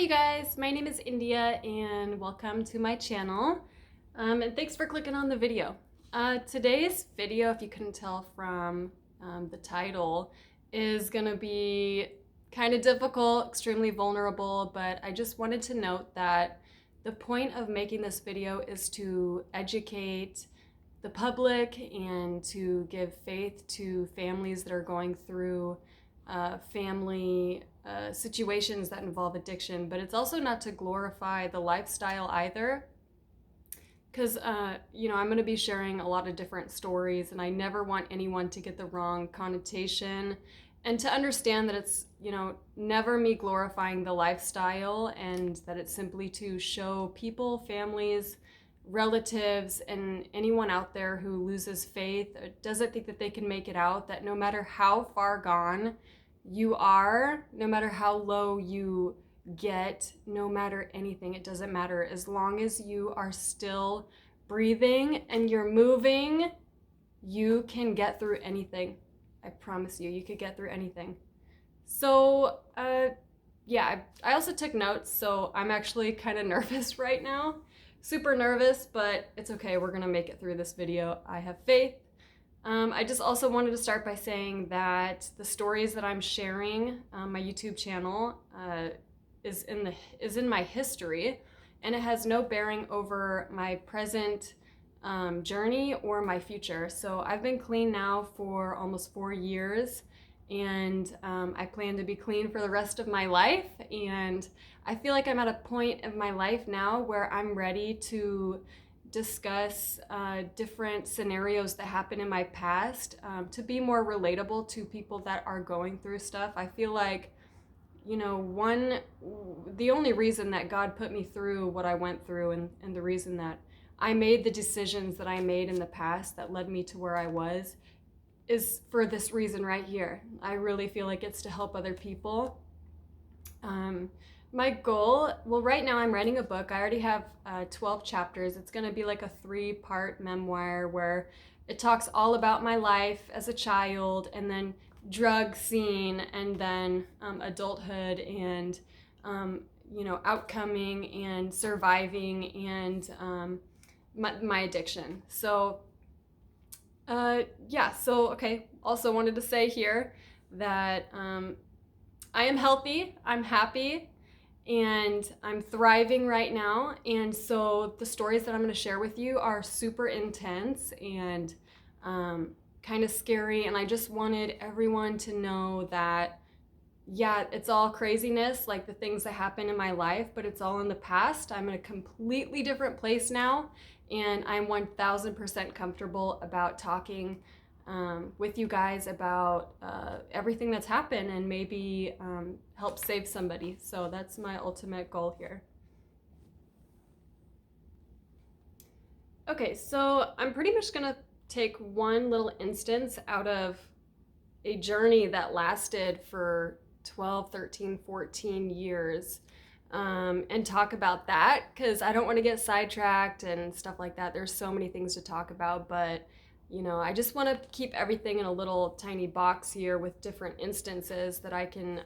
you guys, my name is India and welcome to my channel, and thanks for clicking on the video. Today's video, if you couldn't tell from the title, is gonna be kind of difficult, extremely vulnerable, but I just wanted to note that the point of making this video is to educate the public and to give faith to families that are going through family situations that involve addiction, but it's also not to glorify the lifestyle either, because I'm going to be sharing a lot of different stories, and I never want anyone to get the wrong connotation and to understand that it's never me glorifying the lifestyle, and that it's simply to show people, families, relatives, and anyone out there who loses faith or doesn't think that they can make it out, that no matter how far gone you are, no matter how low you get, no matter anything, it doesn't matter. As long as you are still breathing and you're moving, you can get through anything. I promise you could get through anything. So yeah, I also took notes, so I'm actually kind of nervous right now. Super nervous, but it's okay. We're gonna make it through this video. I have faith. I just also wanted to start by saying that the stories that I'm sharing on my YouTube channel is in my history, and it has no bearing over my present journey or my future. So I've been clean now for almost 4 years, and I plan to be clean for the rest of my life. And I feel like I'm at a point of my life now where I'm ready to discuss different scenarios that happened in my past to be more relatable to people that are going through stuff. I feel like, the only reason that God put me through what I went through, and the reason that I made the decisions that I made in the past that led me to where I was, is for this reason right here. I really feel like it's to help other people. My goal, well, right now I'm writing a book. I already have 12 chapters. It's going to be like a 3-part memoir where it talks all about my life as a child, and then drug scene, and then adulthood, and outcoming and surviving, and my addiction. So okay. Also wanted to say here that I am healthy, I'm happy, and I'm thriving right now. And so the stories that I'm going to share with you are super intense and kind of scary. And I just wanted everyone to know that, yeah, it's all craziness, like the things that happen in my life, but it's all in the past. I'm in a completely different place now, and I'm 1000% comfortable about talking with you guys about everything that's happened, and maybe help save somebody. So that's my ultimate goal here. Okay, so I'm pretty much gonna take one little instance out of a journey that lasted for 12, 13, 14 years and talk about that, because I don't want to get sidetracked and stuff like that. There's so many things to talk about, but I just want to keep everything in a little tiny box here with different instances that I can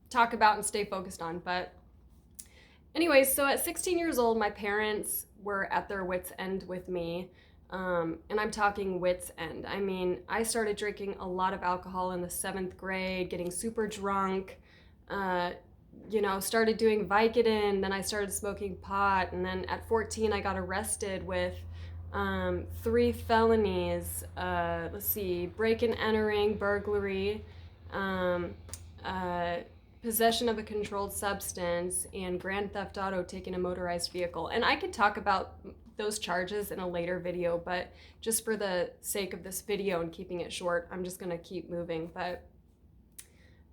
talk about and stay focused on. But anyways, so at 16 years old, my parents were at their wits' end with me. And I'm talking wits' end. I mean, I started drinking a lot of alcohol in the 7th grade, getting super drunk, started doing Vicodin, then I started smoking pot, and then at 14 I got arrested with 3 felonies. Break and entering, burglary, possession of a controlled substance, and grand theft auto, taking a motorized vehicle. And I could talk about those charges in a later video, but just for the sake of this video and keeping it short, I'm just gonna keep moving. But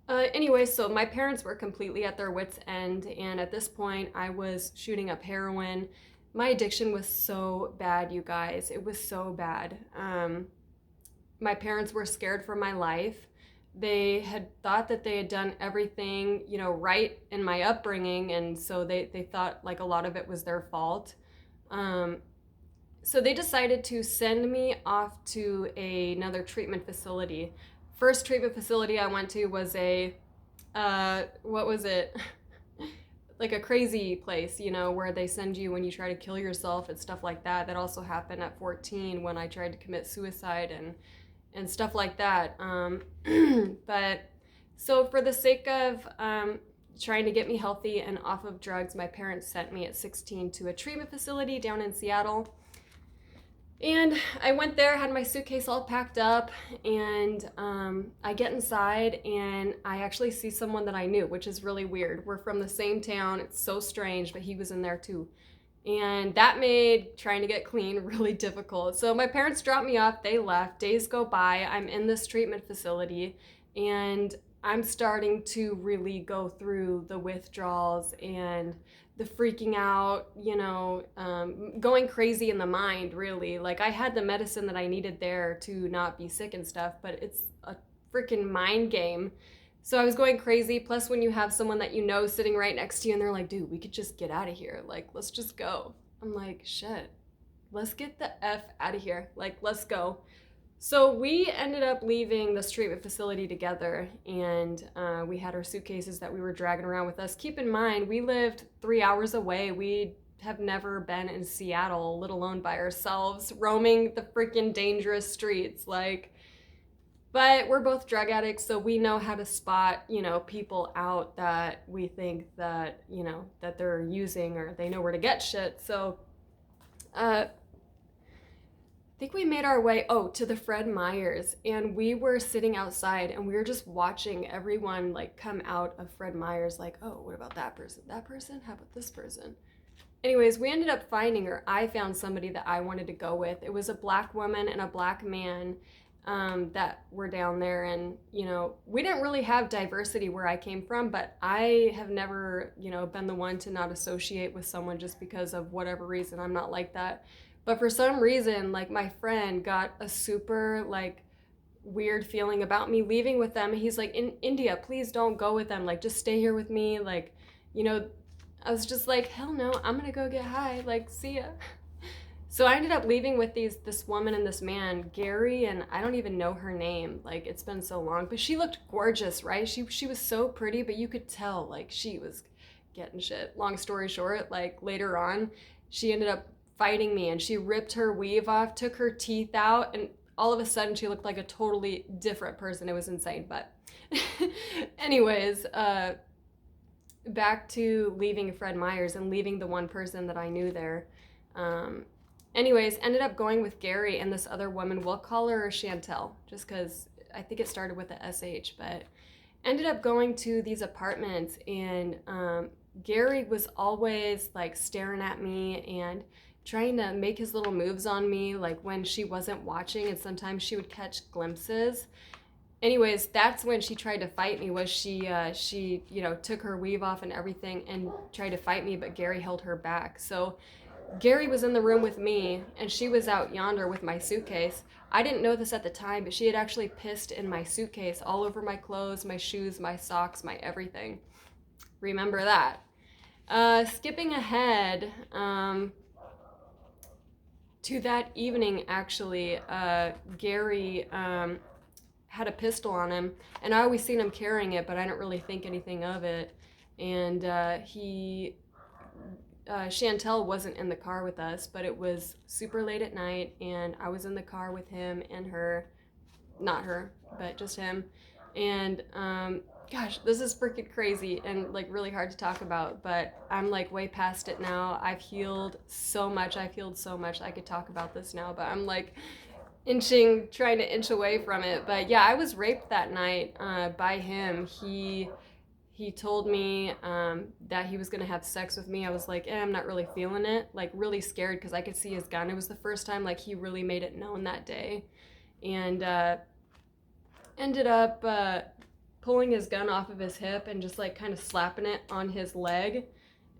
anyway, so my parents were completely at their wits' end, and at this point I was shooting up heroin. My addiction was so bad, you guys. It was so bad. My parents were scared for my life. They had thought that they had done everything, right in my upbringing, and so they thought like a lot of it was their fault. So they decided to send me off to another treatment facility. First treatment facility I went to was a, what was it? like a crazy place, you know, where they send you when you try to kill yourself and stuff like that. That also happened at 14 when I tried to commit suicide and stuff like that. But so for the sake of trying to get me healthy and off of drugs, my parents sent me at 16 to a treatment facility down in Seattle. And I went there, had my suitcase all packed up, and I get inside and I actually see someone that I knew, which is really weird. We're from the same town. It's so strange, but he was in there too. And that made trying to get clean really difficult. So my parents dropped me off, they left, days go by, I'm in this treatment facility, and I'm starting to really go through the withdrawals and the freaking out, you know, going crazy in the mind, really. Like, I had the medicine that I needed there to not be sick and stuff, but it's a freaking mind game. So I was going crazy. Plus, when you have someone that you know sitting right next to you and they're like, dude, we could just get out of here. Like, let's just go. I'm like, shit, let's get the F out of here. Like, let's go. So we ended up leaving this treatment facility together, and we had our suitcases that we were dragging around with us. Keep in mind, we lived 3 hours away. We have never been in Seattle, let alone by ourselves, roaming the freaking dangerous streets. Like, but we're both drug addicts, so we know how to spot, you know, people out that we think that, you know, that they're using, or they know where to get shit. So, I think we made our way, to the Fred Meyer's, and we were sitting outside and we were just watching everyone like come out of Fred Meyer's, like, oh, what about that person? That person? How about this person? Anyways, we ended up finding, or I found somebody that I wanted to go with. It was a black woman and a black man that were down there, and, you know, we didn't really have diversity where I came from, but I have never, you know, been the one to not associate with someone just because of whatever reason. I'm not like that. But for some reason, like, my friend got a super, like, weird feeling about me leaving with them. He's like, in India, please don't go with them. Like, just stay here with me. Like, you know, I was just like, hell no, I'm gonna go get high. Like, see ya. So I ended up leaving with this woman and this man, Gary, and I don't even know her name. Like, it's been so long. But she looked gorgeous, right? She was so pretty, but you could tell, like, she was getting shit. Long story short, like, later on, she ended up fighting me, and she ripped her weave off, took her teeth out, and all of a sudden she looked like a totally different person. It was insane. But anyways, back to leaving Fred Meyer's and leaving the one person that I knew there. Anyways, ended up going with Gary and this other woman. We'll call her Chantel, just because I think it started with a SH, but ended up going to these apartments, and Gary was always like staring at me and trying to make his little moves on me, like when she wasn't watching, and sometimes she would catch glimpses. Anyways, that's when she tried to fight me, was she you know, took her weave off and everything and tried to fight me, but Gary held her back. So Gary was in the room with me, and she was out yonder with my suitcase. I didn't know this at the time, but she had actually pissed in my suitcase all over my clothes, my shoes, my socks, my everything. Remember that. Skipping ahead, to that evening, actually, Gary had a pistol on him, and I always seen him carrying it, but I didn't really think anything of it. And Chantel wasn't in the car with us, but it was super late at night, and I was in the car with him and her, not her, but just him. And gosh, this is freaking crazy and like really hard to talk about, but I'm like way past it now. I've healed so much. I've healed so much. I could talk about this now, but I'm like trying to inch away from it. But yeah, I was raped that night by him. He told me that he was gonna have sex with me. I was like, I'm not really feeling it. Like, really scared because I could see his gun. It was the first time like he really made it known that day, and ended up pulling his gun off of his hip and just like kind of slapping it on his leg.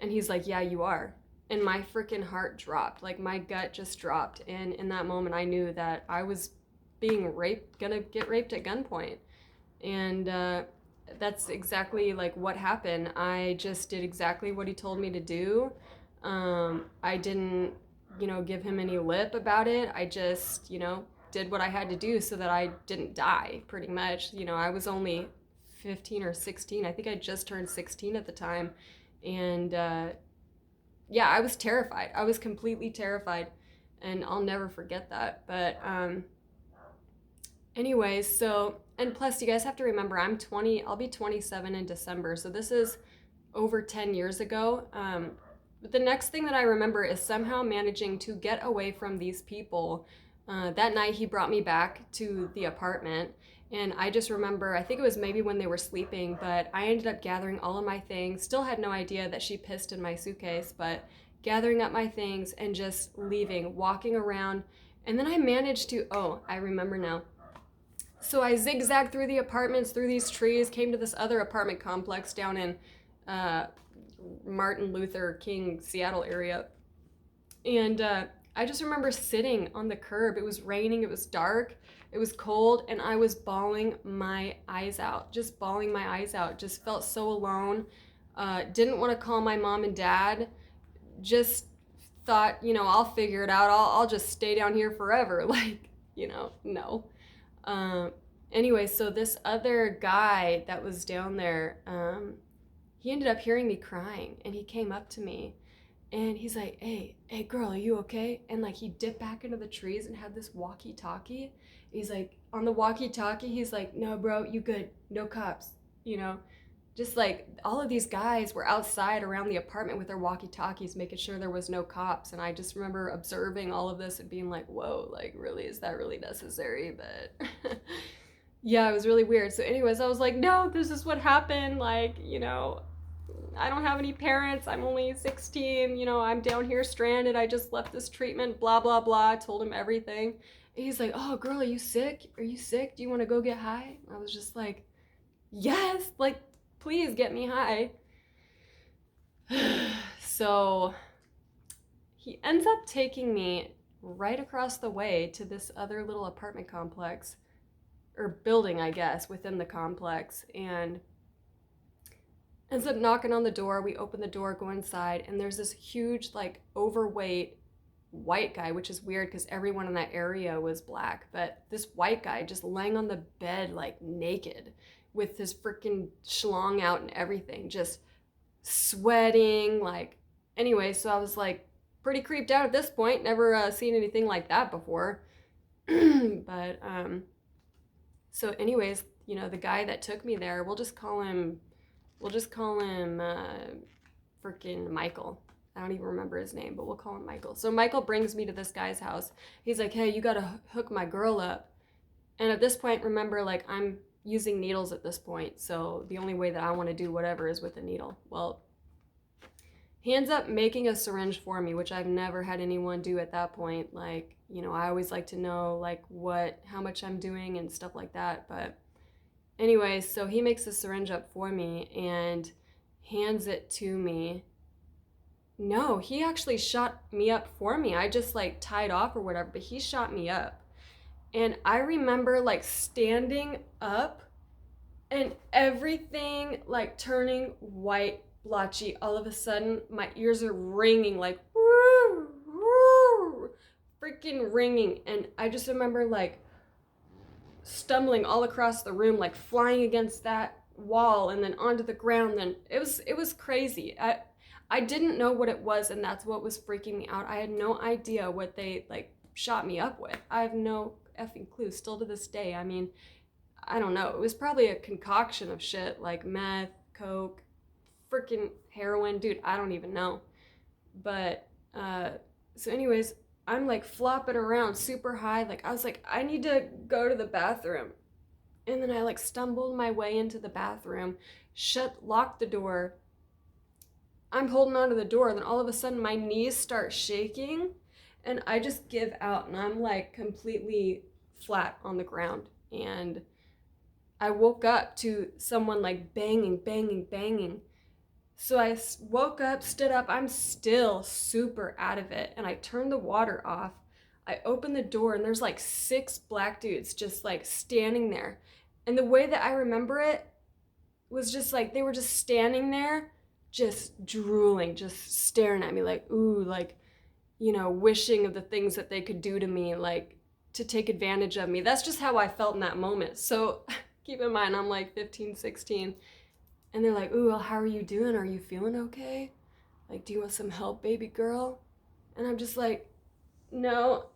And he's like, yeah, you are. And my freaking heart dropped. Like, my gut just dropped. And in that moment, I knew that I was being raped, gonna get raped at gunpoint. And that's exactly like what happened. I just did exactly what he told me to do. I didn't, you know, give him any lip about it. I just, you know, did what I had to do so that I didn't die, pretty much. You know, I was only 15 or 16. I think I just turned 16 at the time. And yeah, I was terrified. I was completely terrified, and I'll never forget that. But anyways, so, and plus you guys have to remember, I'm 20, I'll be 27 in December. So this is over 10 years ago. But the next thing that I remember is somehow managing to get away from these people. That night he brought me back to the apartment, and I just remember, I think it was maybe when they were sleeping, but I ended up gathering all of my things. Still had no idea that she pissed in my suitcase, but gathering up my things and just leaving, walking around. And then I managed to, oh, I remember now. So I zigzagged through the apartments, through these trees, came to this other apartment complex down in Martin Luther King, Seattle area. And I just remember sitting on the curb. It was raining, it was dark, it was cold, and I was bawling my eyes out, just bawling my eyes out. Just felt so alone. Didn't want to call my mom and dad. Just thought, I'll figure it out. I'll just stay down here forever. Like, no. Anyway, so this other guy that was down there, he ended up hearing me crying, and he came up to me and he's like, hey girl, are you okay? And like, he dipped back into the trees and had this walkie-talkie. He's like, on the walkie-talkie, he's like, no bro, you good, no cops, just like all of these guys were outside around the apartment with their walkie-talkies, making sure there was no cops. And I just remember observing all of this and being like, whoa, like really, is that really necessary? But yeah, it was really weird. So anyways, I was like, no, this is what happened. Like, I don't have any parents. I'm only 16. I'm down here stranded. I just left this treatment, blah, blah, blah. I told him everything. And he's like, oh, girl, are you sick? Are you sick? Do you want to go get high? I was just like, yes, like, please get me high. So he ends up taking me right across the way to this other little apartment complex, or building, I guess, within the complex, and ends up knocking on the door. We open the door, go inside, and there's this huge, like, overweight white guy, which is weird because everyone in that area was black, but this white guy just laying on the bed, like, naked, with his freaking schlong out and everything, just sweating, like, anyway, so I was, like, pretty creeped out at this point, never seen anything like that before. But, so anyways, the guy that took me there, we'll just call him freaking Michael. I don't even remember his name, but we'll call him Michael. So Michael brings me to this guy's house. He's like, hey, you gotta hook my girl up. And at this point, remember, like, I'm using needles at this point, so the only way that I want to do whatever is with a needle. Well, he ends up making a syringe for me, which I've never had anyone do at that point. Like, I always like to know, like, how much I'm doing and stuff like that. But anyways, so he makes the syringe up for me and hands it to me. No, he actually shot me up for me. I just, like, tied off or whatever, but he shot me up. And I remember, like, standing up and everything, like, turning white, blotchy. All of a sudden, my ears are ringing, like, woo, woo, freaking ringing. And I just remember, like, stumbling all across the room, like, flying against that wall and then onto the ground. Then it was crazy. I didn't know what it was, and that's what was freaking me out. I had no idea what they, like, shot me up with. I have no effing clue, still to this day. I mean, I don't know. It was probably a concoction of shit, like meth, coke, freaking heroin. Dude, I don't even know. But, so anyways, I'm, like, flopping around super high. Like, I was like, I need to go to the bathroom. And then I, like, stumbled my way into the bathroom, locked the door. I'm holding onto the door, then all of a sudden my knees start shaking and I just give out and I'm, like, completely flat on the ground. And I woke up to someone, like, banging, banging, banging. So I woke up, stood up, I'm still super out of it, and I turned the water off. I opened the door and there's, like, 6 black dudes just, like, standing there. And the way that I remember it was just, like, they were just standing there, just drooling, just staring at me like, ooh, like, wishing of the things that they could do to me, like, to take advantage of me. That's just how I felt in that moment. So keep in mind, I'm like 15, 16. And they're like, ooh, well, how are you doing? Are you feeling okay? Like, do you want some help, baby girl? And I'm just like, no,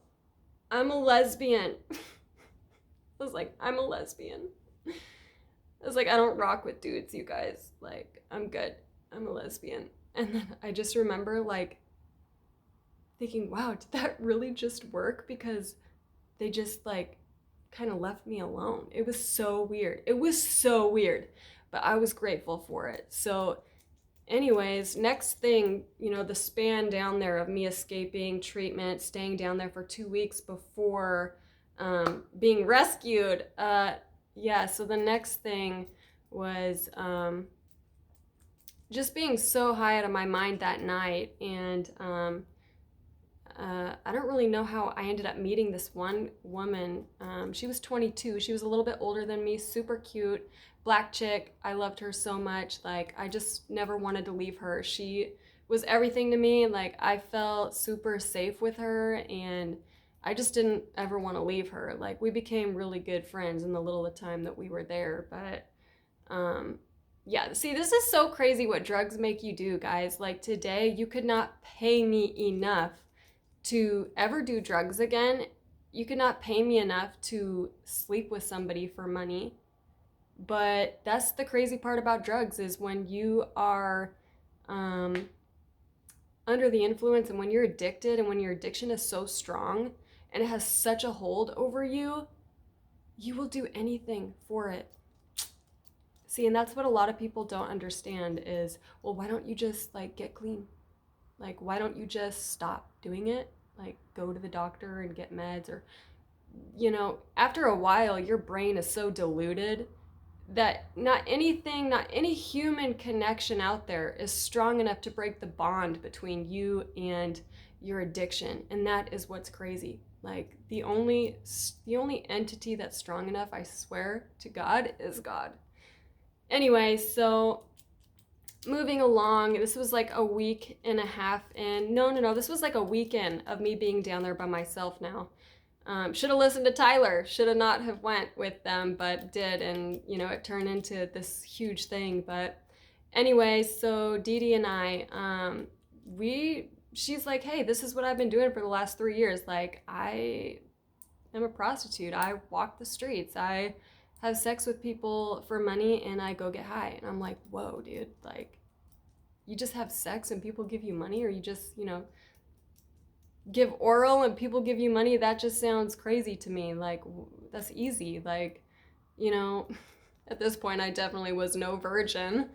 I'm a lesbian. I was like, I'm a lesbian. I was like, I don't rock with dudes, you guys. Like, I'm good. I'm a lesbian. And then I just remember like thinking, wow, did that really just work? Because they just like kind of left me alone. It was so weird. It was so weird, but I was grateful for it. So anyways, next thing, you know, the span down there of me escaping treatment, staying down there for 2 weeks before being rescued. Yeah, so the next thing was just being so high out of my mind that night. And I don't really know how I ended up meeting this one woman. She was 22. She was a little bit older than me, super cute, black chick. I loved her so much. Like, I just never wanted to leave her. She was everything to me. Like, I felt super safe with her, and I just didn't ever want to leave her. Like, we became really good friends in the little time that we were there. But yeah, see, this is so crazy what drugs make you do, guys. Like, today, you could not pay me enough to ever do drugs again. You could not pay me enough to sleep with somebody for money. But that's the crazy part about drugs, is when you are under the influence, and when you're addicted, and when your addiction is so strong and it has such a hold over you, you will do anything for it. See, and that's what a lot of people don't understand is, well, why don't you just like get clean? Like, why don't you just stop doing it? Like, go to the doctor and get meds, or, you know, after a while, your brain is so diluted that not any human connection out there is strong enough to break the bond between you and your addiction. And that is what's crazy. Like, the only entity that's strong enough, I swear to God, is God. Anyway, so moving along, this was like a week and a half in. No, this was like a weekend of me being down there by myself now. Should have listened to Tyler, should have not have went with them, but did, and you know, it turned into this huge thing. But anyway, so Dee Dee and I, she's like, hey, this is what I've been doing for the last 3 years. Like, I am a prostitute. I walk the streets. I have sex with people for money, and I go get high. And I'm like, whoa, dude, like, you just have sex and people give you money, or you just, you know, give oral and people give you money? That just sounds crazy to me. Like, that's easy. Like, you know, at this point, I definitely was no virgin.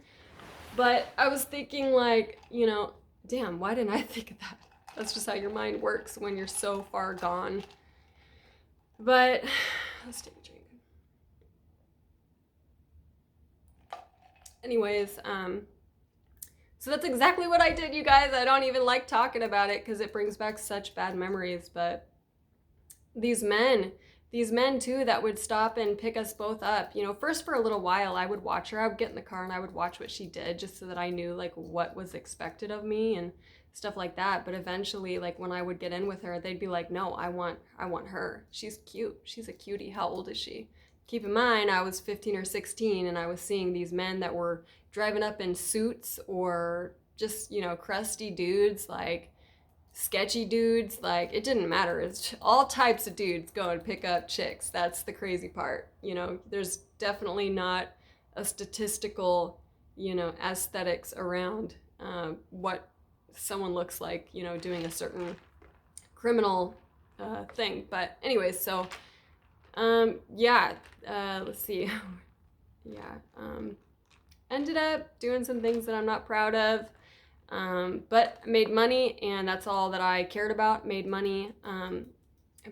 But I was thinking, like, you know, damn, why didn't I think of that? That's just how your mind works when you're so far gone. But let's take a drink. Anyways, so that's exactly what I did, you guys. I don't even like talking about it because it brings back such bad memories. But these men too, that would stop and pick us both up. You know, first for a little while, I would watch her. I would get in the car and I would watch what she did, just so that I knew like what was expected of me and stuff like that. But eventually, like when I would get in with her, they'd be like, no, I want her. She's cute. She's a cutie. How old is she? Keep in mind, I was 15 or 16, and I was seeing these men that were driving up in suits, or just, you know, crusty dudes, like sketchy dudes. Like, it didn't matter. It's all types of dudes go and pick up chicks. That's the crazy part. You know, there's definitely not a statistical, you know, aesthetics around what someone looks like, you know, doing a certain criminal thing. But anyways, so yeah, let's see. Yeah, ended up doing some things that I'm not proud of, but made money, and that's all that I cared about. Made money. I'm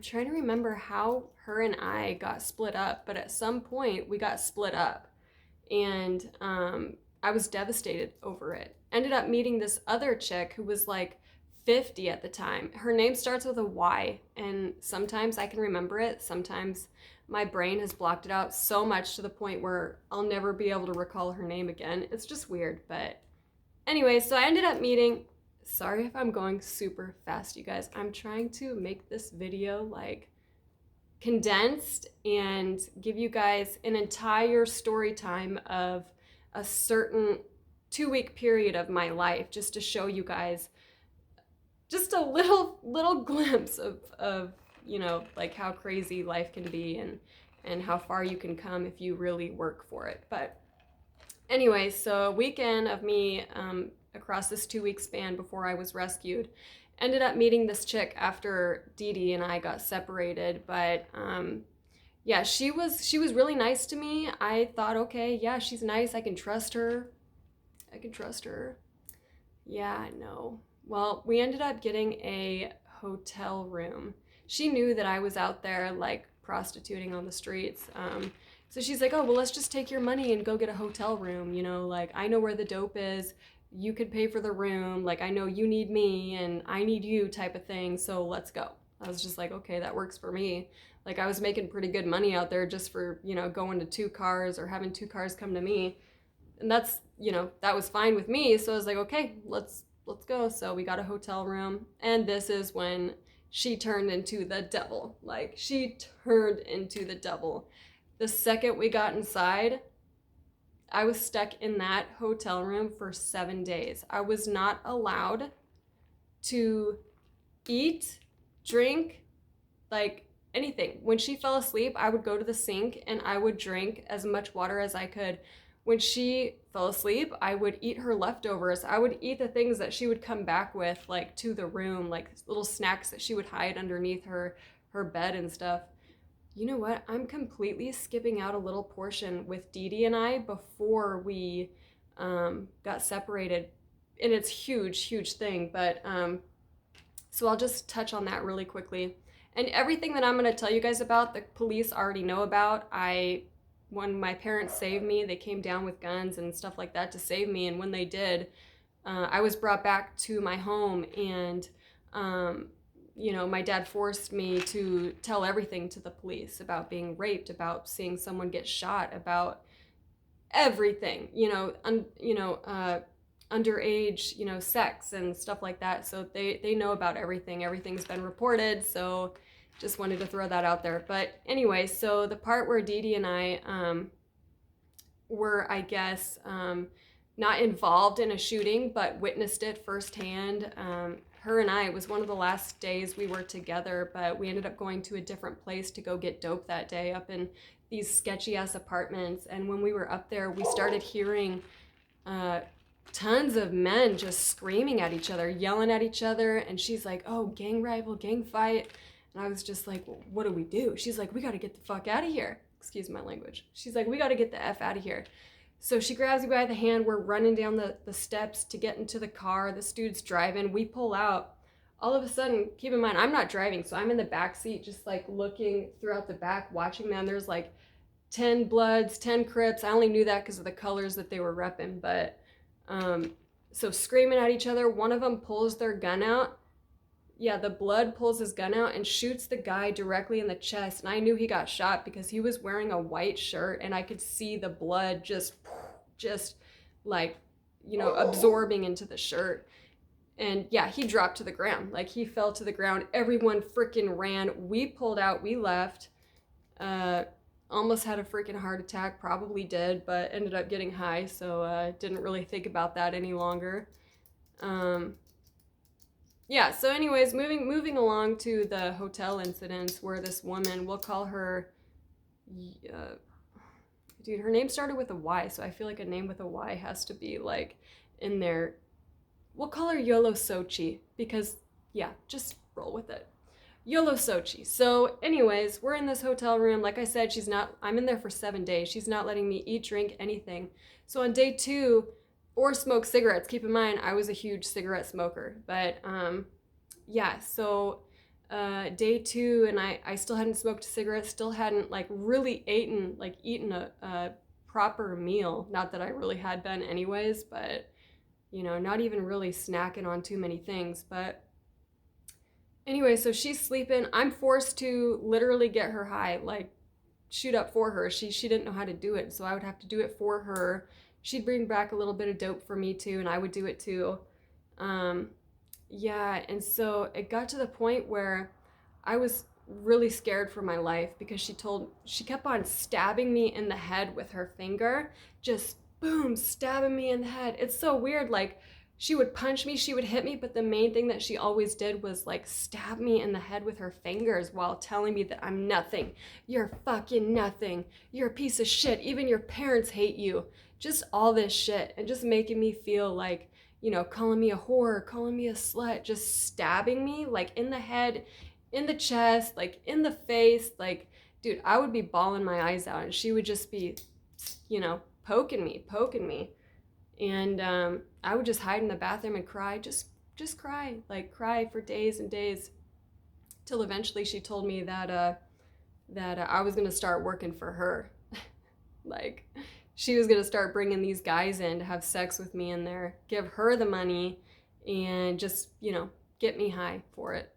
trying to remember how her and I got split up, but at some point we got split up, and I was devastated over it. Ended up meeting this other chick who was like 50 at the time. Her name starts with a Y, and sometimes I can remember it. Sometimes my brain has blocked it out so much to the point where I'll never be able to recall her name again. It's just weird. But anyway, so I ended up meeting, sorry if I'm going super fast, you guys. I'm trying to make this video like condensed and give you guys an entire story time of a certain 2-week period of my life, just to show you guys just a little glimpse of like how crazy life can be, and how far you can come if you really work for it. But anyway, so a weekend of me across this 2-week span before I was rescued, ended up meeting this chick after Dee Dee and I got separated. But yeah, she was really nice to me. I thought, okay, yeah, she's nice. I can trust her. Yeah, no. Well, we ended up getting a hotel room. She knew that I was out there like prostituting on the streets. So she's like, oh, well, let's just take your money and go get a hotel room. Like, I know where the dope is. You could pay for the room. Like, I know you need me and I need you type of thing. So let's go. I was just like, okay, that works for me. Like, I was making pretty good money out there just for, going to 2 cars or having 2 cars come to me. And that's, that was fine with me. So I was like, okay, let's go. So we got a hotel room. And this is when she turned into the devil. Like, she turned into the devil. The second we got inside, I was stuck in that hotel room for 7 days. I was not allowed to eat, drink, like anything. When she fell asleep, I would go to the sink and I would drink as much water as I could. When she fell asleep, I would eat her leftovers. I would eat the things that she would come back with, like, to the room, like little snacks that she would hide underneath her bed and stuff. You know what? I'm completely skipping out a little portion with Dee Dee and I before we got separated. And it's huge thing. But so I'll just touch on that really quickly. And everything that I'm going to tell you guys about, the police already know about. When my parents saved me, they came down with guns and stuff like that to save me. And when they did, I was brought back to my home, and my dad forced me to tell everything to the police about being raped, about seeing someone get shot, about everything, underage, sex and stuff like that. So they know about everything. Everything's been reported. So just wanted to throw that out there. But anyway, so the part where Dee Dee and I were, I guess, not involved in a shooting, but witnessed it firsthand. Her and I, it was one of the last days we were together, but we ended up going to a different place to go get dope that day, up in these sketchy ass apartments. And when we were up there, we started hearing tons of men just screaming at each other, yelling at each other. And she's like, oh, gang rival, gang fight. And I was just like, well, what do we do? She's like, we got to get the fuck out of here. Excuse my language. She's like, we got to get the F out of here. So she grabs me by the hand. We're running down the steps to get into the car. This dude's driving. We pull out. All of a sudden, keep in mind, I'm not driving. So I'm in the back seat, just like looking throughout the back, watching them. There's like 10 Bloods, 10 Crips. I only knew that because of the colors that they were repping. But so screaming at each other. One of them pulls their gun out. Yeah, the Blood pulls his gun out and shoots the guy directly in the chest. And I knew he got shot because he was wearing a white shirt and I could see the blood just like, absorbing into the shirt. And yeah, he dropped to the ground. Like, he fell to the ground. Everyone freaking ran. We pulled out, we left. Almost had a freaking heart attack, probably did, but ended up getting high. So didn't really think about that any longer. Yeah, so anyways, moving along to the hotel incidents where this woman, we'll call her, dude, her name started with a Y, so I feel like a name with a Y has to be like in there. We'll call her Yolo Sochi because, yeah, just roll with it. Yolo Sochi. So anyways, we're in this hotel room. Like I said, I'm in there for 7 days. She's not letting me eat, drink, anything. So on day 2, or smoke cigarettes. Keep in mind, I was a huge cigarette smoker. But yeah, so day 2, and I still hadn't smoked a cigarette, still hadn't like really eaten a proper meal. Not that I really had been anyways, but not even really snacking on too many things. But anyway, so she's sleeping. I'm forced to literally get her high, like shoot up for her. She didn't know how to do it, so I would have to do it for her. She'd bring back a little bit of dope for me too, and I would do it too. Yeah, and so it got to the point where I was really scared for my life because she kept on stabbing me in the head with her finger, just boom, stabbing me in the head. It's so weird. Like, she would punch me, she would hit me, but the main thing that she always did was like stab me in the head with her fingers while telling me that I'm nothing. You're fucking nothing. You're a piece of shit. Even your parents hate you. Just all this shit, and just making me feel like, you know, calling me a whore, calling me a slut, just stabbing me like in the head, in the chest, like in the face. Like, dude, I would be bawling my eyes out, and she would just be, you know, poking me. And I would just hide in the bathroom and cry, just cry, like cry for days and days, till eventually she told me that I was gonna start working for her. Like, she was gonna start bringing these guys in to have sex with me in there, give her the money, and just, you know, get me high for it.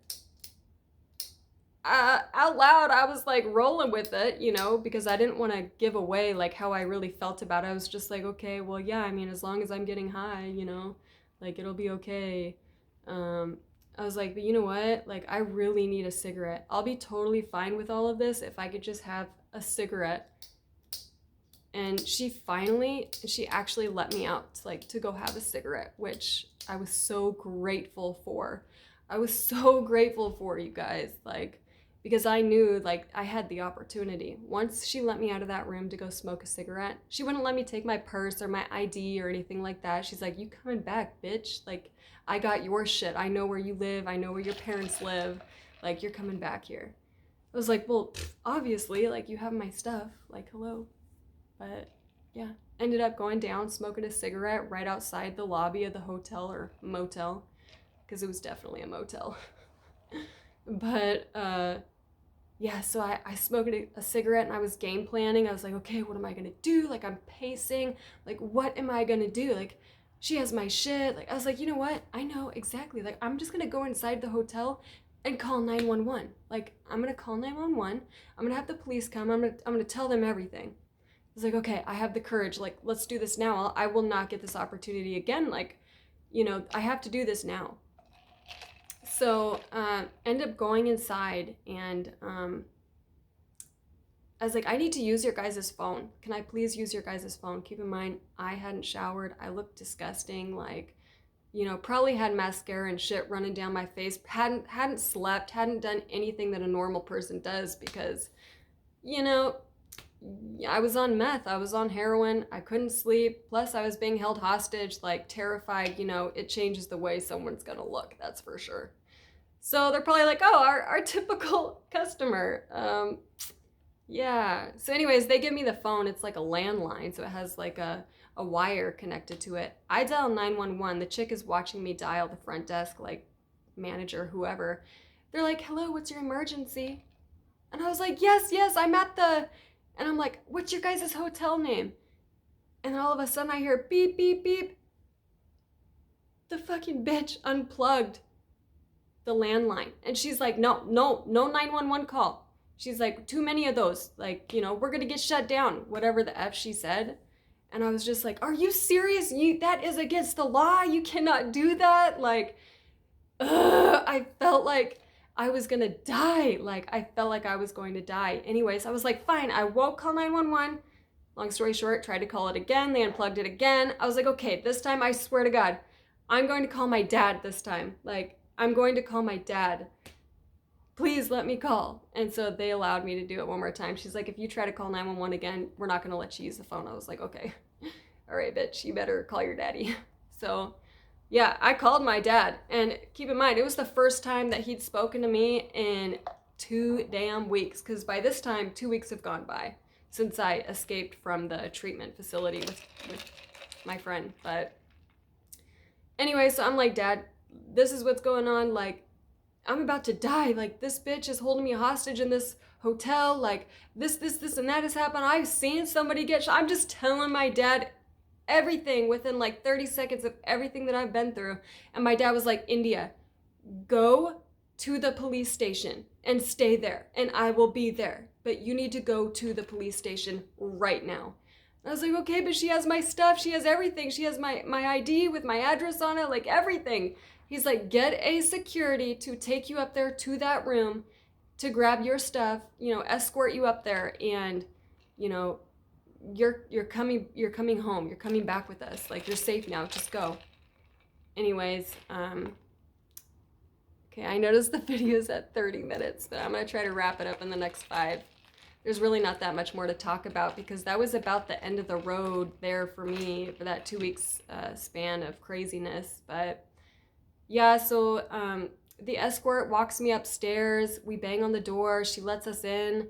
Out loud, I was like rolling with it, you know, because I didn't want to give away like how I really felt about it. I was just like, okay, well, yeah, I mean, as long as I'm getting high, you know, like it'll be okay. I was like, but you know what? Like, I really need a cigarette. I'll be totally fine with all of this if I could just have a cigarette. And she actually let me out, like, to go have a cigarette, which I was so grateful for. I was so grateful for, you guys, like, because I knew, like, I had the opportunity. Once she let me out of that room to go smoke a cigarette, she wouldn't let me take my purse or my ID or anything like that. She's like, you coming back, bitch. Like, I got your shit. I know where you live. I know where your parents live. Like, you're coming back here. I was like, well, obviously, like, you have my stuff. Like, hello. But, yeah. Ended up going down, smoking a cigarette right outside the lobby of the hotel or motel, because it was definitely a motel. But, yeah, so I smoked a cigarette and I was game planning. I was like, okay, what am I gonna do? Like, I'm pacing. Like, what am I gonna do? Like, she has my shit. Like, I was like, you know what? I know exactly. Like, I'm just gonna go inside the hotel and call 911. Like, I'm gonna call 911. I'm gonna have the police come. I'm gonna tell them everything. I was like, okay, I have the courage. Like, let's do this now. I will not get this opportunity again. Like, you know, I have to do this now. So ended up going inside, and I was like, I need to use your guys' phone. Can I please use your guys' phone? Keep in mind, I hadn't showered. I looked disgusting. Like, you know, probably had mascara and shit running down my face. Hadn't slept. Hadn't done anything that a normal person does because, you know, I was on meth. I was on heroin. I couldn't sleep. Plus, I was being held hostage, like terrified. You know, it changes the way someone's gonna look. That's for sure. So they're probably like, oh, our typical customer. Yeah. So anyways, they give me the phone. It's like a landline, so it has like a wire connected to it. I dial 911. The chick is watching me dial the front desk, like manager, whoever. They're like, hello, what's your emergency? And I was like, yes, I'm at the... And I'm like, what's your guys' hotel name? And then all of a sudden I hear beep, beep, beep. The fucking bitch unplugged the landline. And she's like, no 911 call. She's like, too many of those. Like, you know, we're gonna get shut down. Whatever the F she said. And I was just like, are you serious? That is against the law. You cannot do that. Like, I felt like I was gonna die. Like, I felt like I was going to die. Anyways, I was like, fine, I won't call 911. Long story short, tried to call it again. They unplugged it again. I was like, okay, this time I swear to God, I'm going to call my dad this time. Like, I'm going to call my dad. Please let me call. And so they allowed me to do it one more time. She's like, if you try to call 911 again, we're not gonna let you use the phone. I was like, okay. All right, bitch, you better call your daddy. So yeah, I called my dad, and keep in mind, it was the first time that he'd spoken to me in 2 damn weeks, because by this time, 2 weeks have gone by since I escaped from the treatment facility with my friend. But anyway, so I'm like, Dad, this is what's going on. Like, I'm about to die. Like, this bitch is holding me hostage in this hotel. Like, this, and that has happened. I've seen somebody get shot. I'm just telling my dad everything within like 30 seconds of everything that I've been through. And my dad was like, India, go to the police station and stay there, and I will be there. But you need to go to the police station right now. And I was like, okay, but she has my stuff. She has everything. She has my ID with my address on it, like everything. He's like, get a security to take you up there to that room to grab your stuff, you know, escort you up there and, you know, you're coming home. You're coming back with us. Like, you're safe now. Just go. Anyways, okay, I noticed the video's at 30 minutes, but I'm gonna try to wrap it up in the next 5. There's really not that much more to talk about because that was about the end of the road there for me for that 2 weeks span of craziness. But yeah, so the escort walks me upstairs. We bang on the door. She lets us in.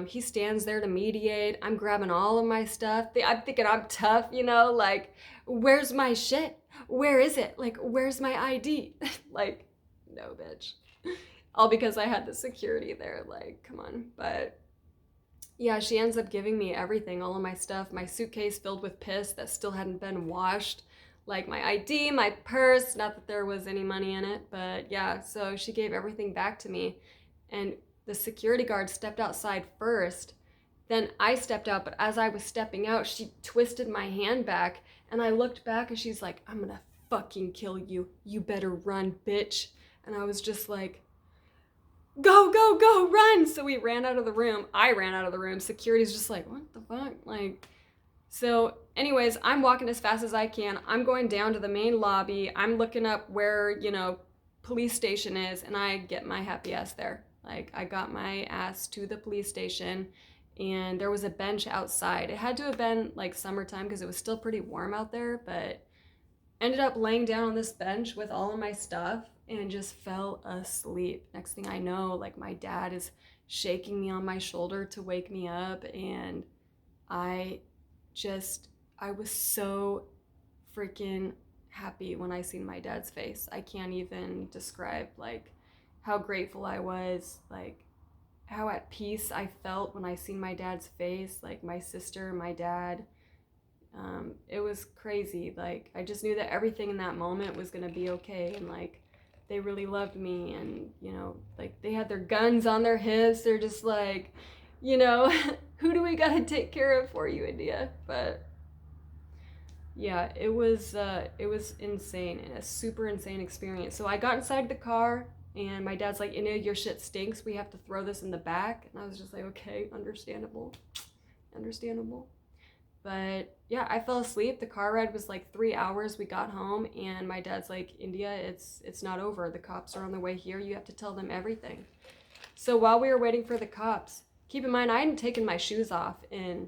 He stands there to mediate. I'm grabbing all of my stuff. I'm thinking I'm tough, you know, like, where's my shit? Where is it? Like, where's my ID? Like, no, bitch. All because I had the security there. Like, come on. But yeah, she ends up giving me everything, all of my stuff, my suitcase filled with piss that still hadn't been washed, like my ID, my purse, not that there was any money in it, but yeah, so she gave everything back to me. And the security guard stepped outside first, then I stepped out, but as I was stepping out, she twisted my hand back, and I looked back and she's like, I'm gonna fucking kill you. You better run, bitch. And I was just like, go, go, go, run. So we ran out of the room. I ran out of the room. Security's just like, what the fuck? Like, so anyways, I'm walking as fast as I can. I'm going down to the main lobby. I'm looking up where, you know, police station is, and I get my happy ass there. Like, I got my ass to the police station, and there was a bench outside. It had to have been like summertime because it was still pretty warm out there, but ended up laying down on this bench with all of my stuff and just fell asleep. Next thing I know, like, my dad is shaking me on my shoulder to wake me up, and I was so freaking happy when I seen my dad's face. I can't even describe, like, how grateful I was, like, how at peace I felt when I seen my dad's face, like, my sister, my dad. It was crazy. Like, I just knew that everything in that moment was gonna be okay, and like, they really loved me, and you know, like, they had their guns on their hips. They're just like, you know, who do we gotta take care of for you, India? But yeah, it was insane, and a super insane experience. So I got inside the car, and my dad's like, India, your shit stinks. We have to throw this in the back. And I was just like, okay, understandable. But yeah, I fell asleep. The car ride was like 3 hours. We got home, and my dad's like, India, it's not over. The cops are on their way here. You have to tell them everything. So while we were waiting for the cops, keep in mind, I hadn't taken my shoes off in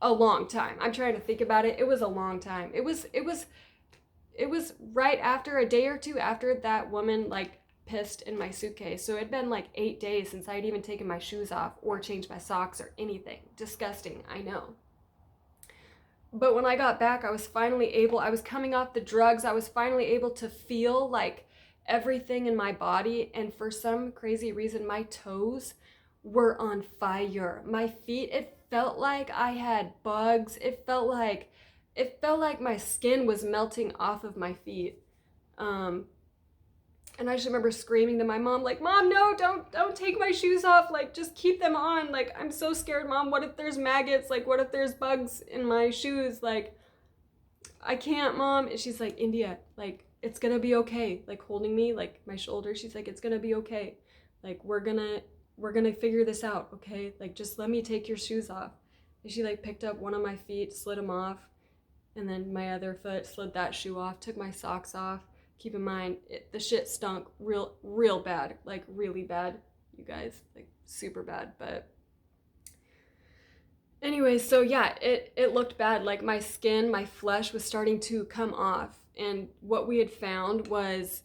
a long time. I'm trying to think about it. It was a long time. It was right after, a day or two after that woman like pissed in my suitcase. So it'd been like 8 days since I'd even taken my shoes off or changed my socks or anything. Disgusting, I know. But when I got back, I was coming off the drugs. I was finally able to feel like everything in my body. And for some crazy reason, my toes were on fire. My feet, it felt like I had bugs. It felt like my skin was melting off of my feet. And I just remember screaming to my mom, like, Mom, no, don't take my shoes off. Like, just keep them on. Like, I'm so scared, Mom. What if there's maggots? Like, what if there's bugs in my shoes? Like, I can't, Mom. And she's like, India, like, it's gonna be okay. Like, holding me, like, my shoulder. She's like, it's gonna be okay. Like, we're gonna figure this out, okay? Like, just let me take your shoes off. And she, like, picked up one of my feet, slid them off, and then my other foot, slid that shoe off, took my socks off. Keep in mind, the shit stunk real bad, like really bad, you guys, like super bad. But anyways, so yeah, it looked bad. Like, my skin, my flesh was starting to come off. And what we had found was,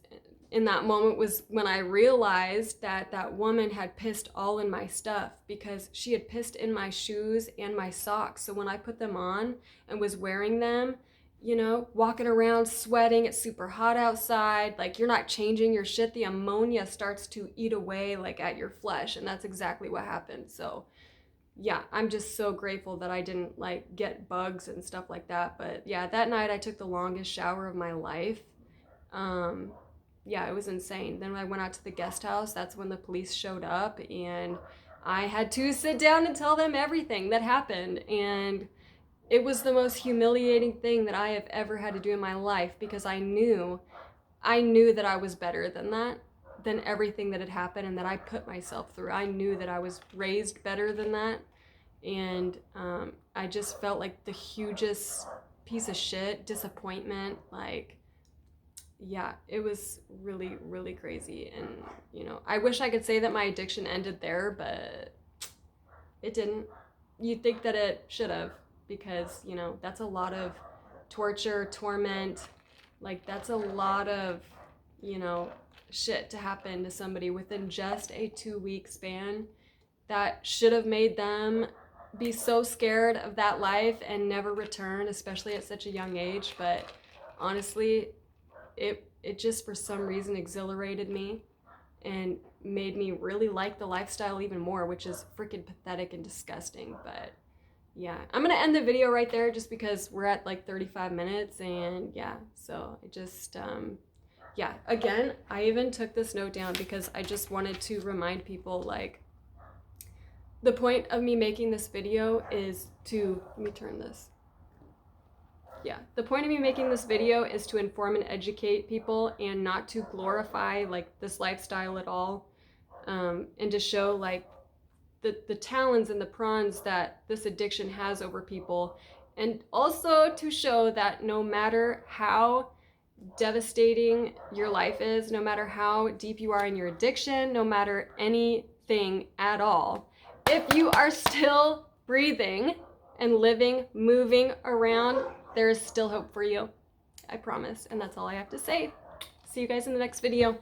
in that moment, was when I realized that that woman had pissed all in my stuff, because she had pissed in my shoes and my socks. So when I put them on and was wearing them, you know, walking around sweating, it's super hot outside, like, you're not changing your shit, the ammonia starts to eat away, like, at your flesh, and that's exactly what happened. So yeah, I'm just so grateful that I didn't, like, get bugs and stuff like that. But yeah, that night I took the longest shower of my life. Yeah, it was insane. Then when I went out to the guest house, that's when the police showed up, and I had to sit down and tell them everything that happened. And it was the most humiliating thing that I have ever had to do in my life, because I knew that I was better than that, than everything that had happened and that I put myself through. I knew that I was raised better than that, And I just felt like the hugest piece of shit, disappointment. Like, yeah, it was really, really crazy. And, you know, I wish I could say that my addiction ended there, but it didn't. You'd think that it should have, because, you know, that's a lot of torture, torment. Like, that's a lot of, you know, shit to happen to somebody within just a 2-week span that should have made them be so scared of that life and never return, especially at such a young age. But honestly, it just for some reason exhilarated me and made me really like the lifestyle even more, which is freaking pathetic and disgusting. But yeah, I'm gonna end the video right there just because we're at like 35 minutes. And yeah, so I just yeah, again, I even took this note down because I just wanted to remind people, like, the point of me making this video is to, let me turn this. Yeah, the point of me making this video is to inform and educate people, and not to glorify like this lifestyle at all, and to show like the talons and the prawns that this addiction has over people, and also to show that no matter how devastating your life is, no matter how deep you are in your addiction, no matter anything at all, if you are still breathing and living, moving around, there is still hope for you. I promise. And that's all I have to say. See you guys in the next video.